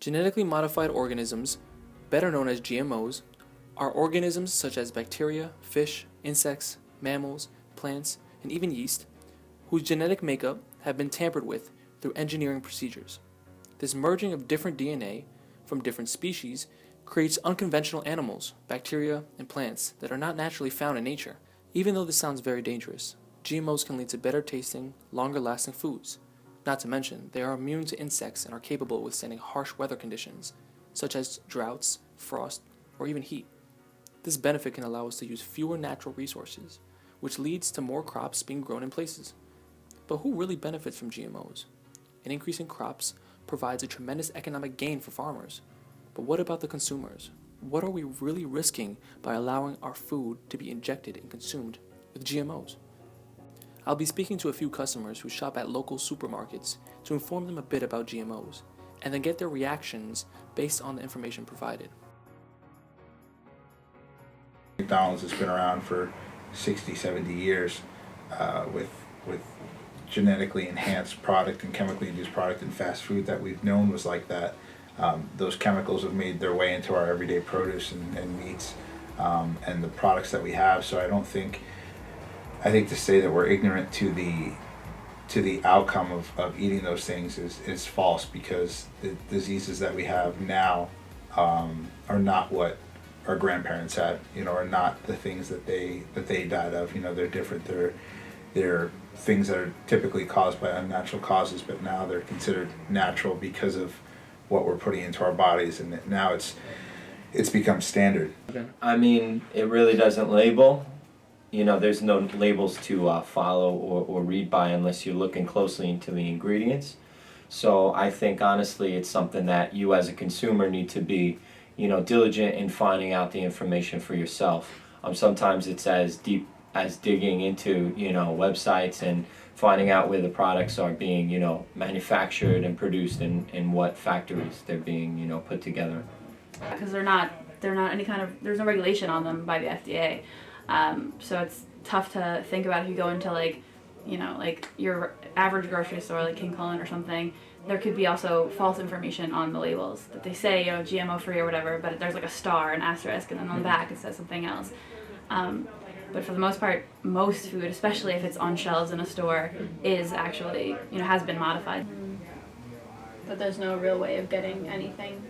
Genetically modified organisms, better known as GMOs, are organisms such as bacteria, fish, insects, mammals, plants, and even yeast, whose genetic makeup have been tampered with through engineering procedures. This merging of different DNA from different species creates unconventional animals, bacteria, and plants that are not naturally found in nature. Even though this sounds very dangerous, GMOs can lead to better tasting, longer lasting foods. Not to mention, they are immune to insects and are capable of withstanding harsh weather conditions, such as droughts, frost, or even heat. This benefit can allow us to use fewer natural resources, which leads to more crops being grown in places. But who really benefits from GMOs? An increase in crops provides a tremendous economic gain for farmers. But what about the consumers? What are we really risking by allowing our food to be injected and consumed with GMOs? I'll be speaking to a few customers who shop at local supermarkets to inform them a bit about GMOs, and then get their reactions based on the information provided. McDonald's has been around for 60, 70 years with genetically enhanced product and chemically induced product in fast food that we've known was like that. Those chemicals have made their way into our everyday produce and meats and the products that we have. So I think to say that we're ignorant to the outcome of eating those things is false, because the diseases that we have now are not what our grandparents had, are not the things that they died of. They're different. They're things that are typically caused by unnatural causes, but now they're considered natural because of what we're putting into our bodies, and now it's become standard. I mean, it really doesn't label. There's no labels to follow or read by unless you're looking closely into the ingredients. So I think honestly it's something that you as a consumer need to be, diligent in finding out the information for yourself. Sometimes it's as deep as digging into, websites and finding out where the products are being, manufactured and produced and in what factories they're being, put together. Because they're not any kind of, there's no regulation on them by the FDA. So it's tough to think about if you go into like your average grocery store like King Kullen or something. There could be also false information on the labels that they say, GMO free or whatever, but there's like a star, an asterisk, and then on the back it says something else. But for the most part, most food, especially if it's on shelves in a store, is actually, has been modified. But there's no real way of getting anything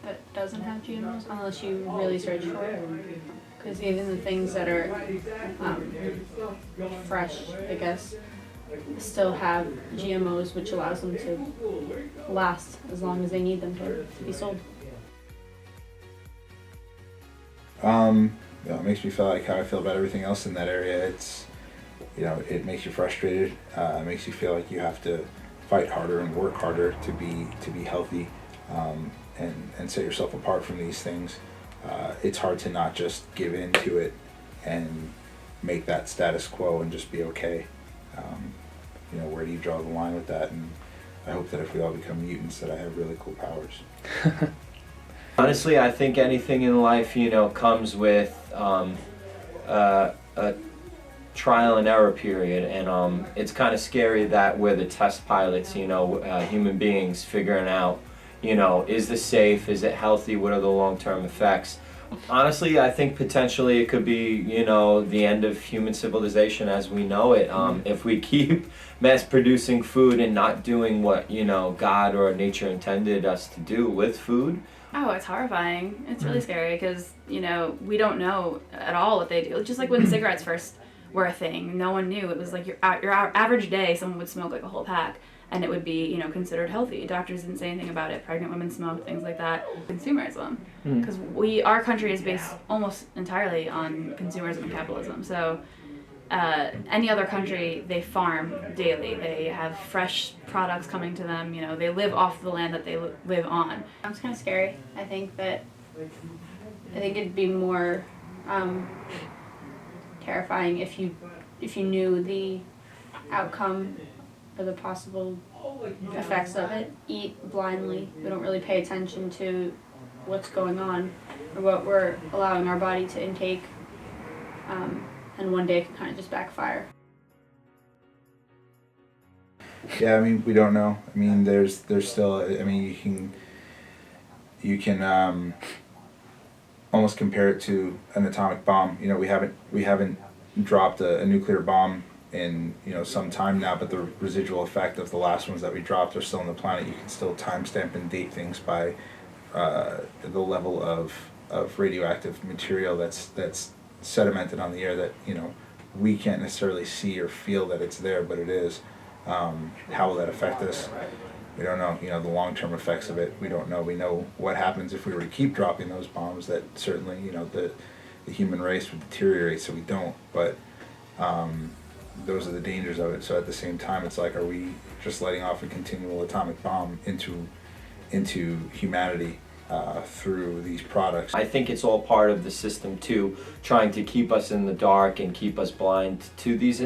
that doesn't have GMOs unless you really search for it. Because even the things that are fresh, I guess, still have GMOs, which allows them to last as long as they need them to be sold. It makes me feel like how I feel about everything else in that area. It's, it makes you frustrated. It makes you feel like you have to fight harder and work harder to be healthy, and set yourself apart from these things. It's hard to not just give in to it and make that status quo and just be okay. Where do you draw the line with that? And I hope that if we all become mutants, that I have really cool powers. Honestly, I think anything in life, comes with a trial and error period, and it's kind of scary that we're the test pilots, human beings figuring out, is this safe, is it healthy, what are the long-term effects. Honestly, I think potentially it could be, the end of human civilization as we know it. If we keep mass producing food and not doing what, God or nature intended us to do with food. Oh, it's horrifying. It's really scary because, we don't know at all what they do. Just like when cigarettes first were a thing, no one knew. It was like your average day, someone would smoke like a whole pack, and it would be, considered healthy. Doctors didn't say anything about it. Pregnant women smoked, things like that. Consumerism. Because our country is based almost entirely on consumerism and capitalism. So any other country, they farm daily. They have fresh products coming to them. They live off the land that they live on. It's kind of scary. I think it'd be more terrifying if you knew the outcome or the possible effects of it. Eat blindly. We don't really pay attention to what's going on or what we're allowing our body to intake. And one day it can kind of just backfire. Yeah, we don't know. There's still, you you can almost compare it to an atomic bomb. You know, we haven't dropped a nuclear bomb in, you know, some time now, but the residual effect of the last ones that we dropped are still on the planet. You can still timestamp and date things by the level of radioactive material that's sedimented on the air that, you know, we can't necessarily see or feel that it's there, but it is. How will that affect us? We don't know. You know, the long-term effects of it, we don't know. We know what happens if we were to keep dropping those bombs, that certainly, you know, the human race would deteriorate, so we don't. But those are the dangers of it. So at the same time, it's like, are we just letting off a continual atomic bomb into humanity through these products? I think it's all part of the system too, trying to keep us in the dark and keep us blind to these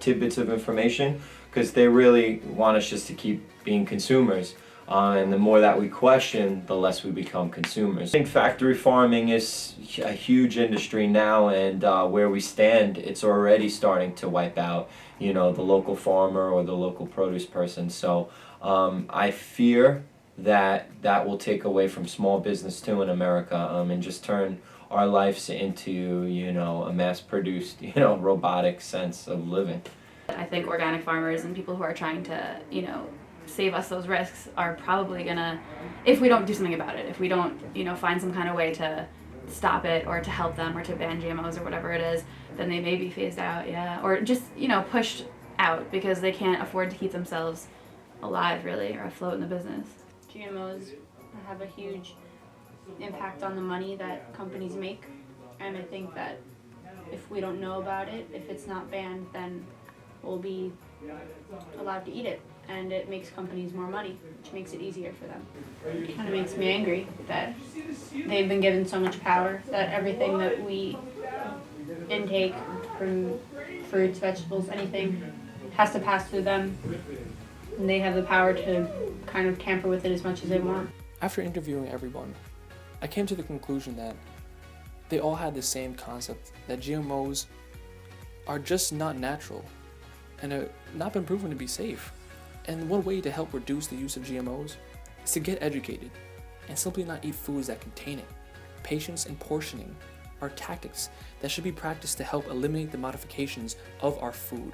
tidbits of information, because they really want us just to keep being consumers. And the more that we question, the less we become consumers. I think factory farming is a huge industry now, and where we stand, it's already starting to wipe out, you know, the local farmer or the local produce person. So I fear that will take away from small business too in America, and just turn our lives into, you know, a mass-produced, you know, robotic sense of living. I think organic farmers and people who are trying to, you know, save us those risks are probably gonna, if we don't do something about it, if we don't, you know, find some kind of way to stop it or to help them or to ban GMOs or whatever it is, then they may be phased out, yeah, or just, you know, pushed out because they can't afford to keep themselves alive, really, or afloat in the business. GMOs have a huge impact on the money that companies make, and I think that if we don't know about it, if it's not banned, then we'll be allowed to eat it, and it makes companies more money, which makes it easier for them. It kind of makes me angry that they've been given so much power, that everything that we intake from fruits, vegetables, anything has to pass through them, and they have the power to kind of tamper with it as much as they want. After interviewing everyone, I came to the conclusion that they all had the same concept, that GMOs are just not natural and have not been proven to be safe. And one way to help reduce the use of GMOs is to get educated and simply not eat foods that contain it. Patience and portioning are tactics that should be practiced to help eliminate the modifications of our food.